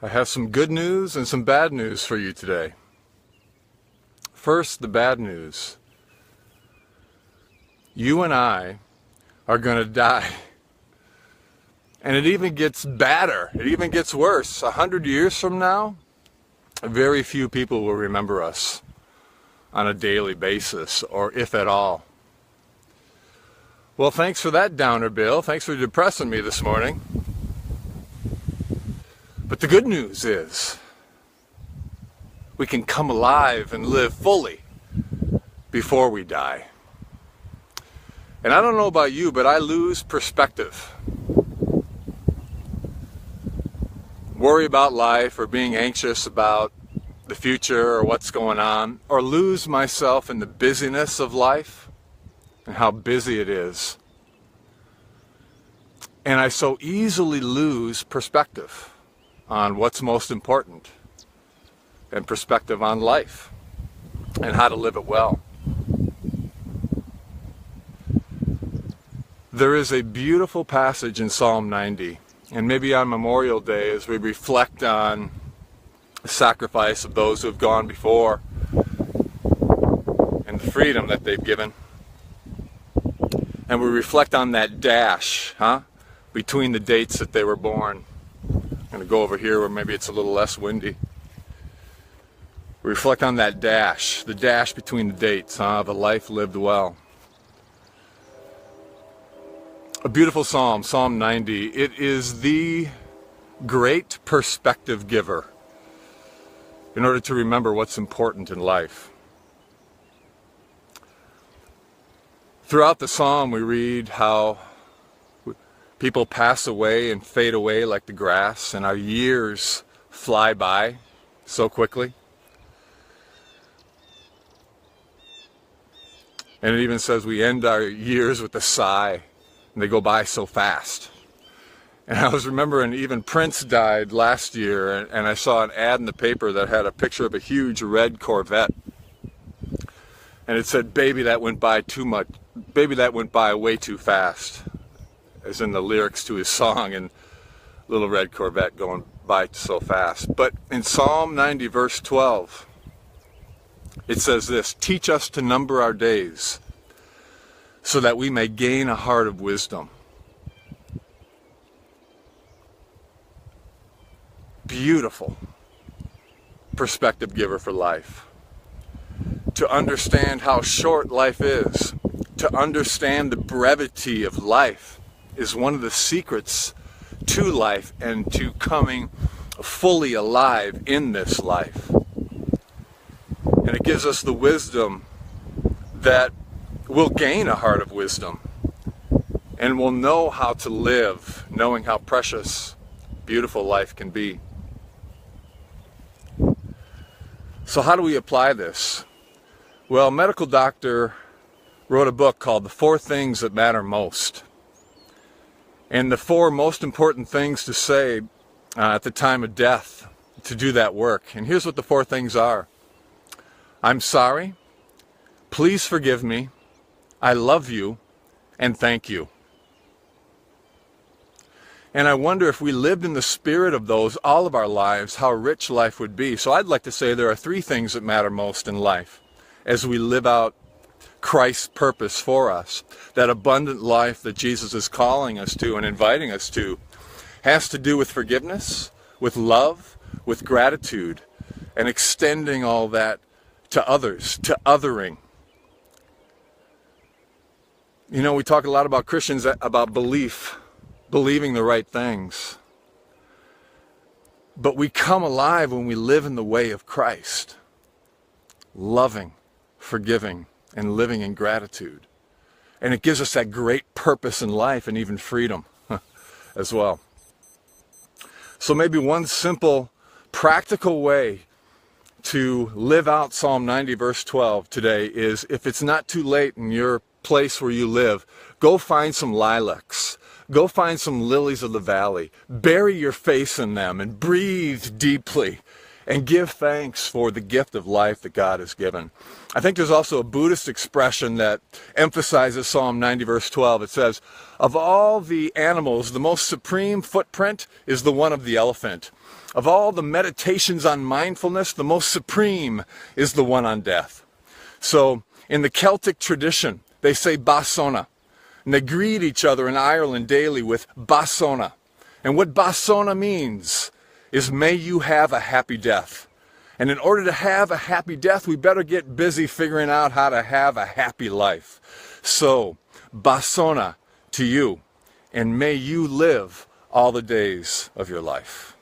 I have some good news and some bad news for you today. First, the bad news. You and I are going to die. And it even gets badder. It even gets worse. 100 years from now, very few people will remember us on a daily basis, or if at all. Well, thanks for that downer, Bill. Thanks for depressing me this morning. But the good news is we can come alive and live fully before we die. And I don't know about you, but I lose perspective. Worry about life or being anxious about the future or what's going on, or lose myself in the busyness of life and how busy it is. And I so easily lose perspective on what's most important and perspective on life and how to live it well. There is a beautiful passage in Psalm 90, and maybe on Memorial Day as we reflect on the sacrifice of those who have gone before and the freedom that they've given, and we reflect on that dash, between the dates that they were born. I'm going to go over here where maybe it's a little less windy. Reflect on that dash, the dash between the dates of a life lived well. A beautiful psalm, Psalm 90. It is the great perspective giver in order to remember what's important in life. Throughout the psalm we read how people pass away and fade away like the grass, and our years fly by so quickly. And it even says we end our years with a sigh, and they go by so fast. And I was remembering even Prince died last year, and I saw an ad in the paper that had a picture of a huge red Corvette. And it said, "Baby, that went by too much. Baby, that went by way too fast." As in the lyrics to his song, and little red Corvette going by so fast. But in Psalm 90 verse 12, it says this: "Teach us to number our days, so that we may gain a heart of wisdom." Beautiful perspective giver for life. To understand how short life is, to understand the brevity of life, is one of the secrets to life and to coming fully alive in this life. And it gives us the wisdom that we'll gain a heart of wisdom, and we'll know how to live, knowing how precious, beautiful life can be. So how do we apply this? Well, a medical doctor wrote a book called The 4 Things That Matter Most. And the 4 most important things to say at the time of death to do that work. And here's what the 4 things are. I'm sorry, please forgive me, I love you, and thank you. And I wonder if we lived in the spirit of those all of our lives, how rich life would be. So I'd like to say there are 3 things that matter most in life as we live out Christ's purpose for us. That abundant life that Jesus is calling us to and inviting us to has to do with forgiveness, with love, with gratitude, and extending all that to others, to othering. You know, we talk a lot about Christians, about belief, believing the right things. But we come alive when we live in the way of Christ, loving, forgiving, and living in gratitude. And it gives us that great purpose in life and even freedom as well. So maybe one simple, practical way to live out Psalm 90 verse 12 today is, if it's not too late in your place where you live, go find some lilacs. Go find some lilies of the valley. Bury your face in them and breathe deeply and give thanks for the gift of life that God has given. I think there's also a Buddhist expression that emphasizes Psalm 90 verse 12. It says, of all the animals, the most supreme footprint is the one of the elephant. Of all the meditations on mindfulness, the most supreme is the one on death. So in the Celtic tradition, they say Sona, and they greet each other in Ireland daily with Sona. And what Sona means is may you have a happy death. And in order to have a happy death, we better get busy figuring out how to have a happy life. So, Sona to you, and may you live all the days of your life.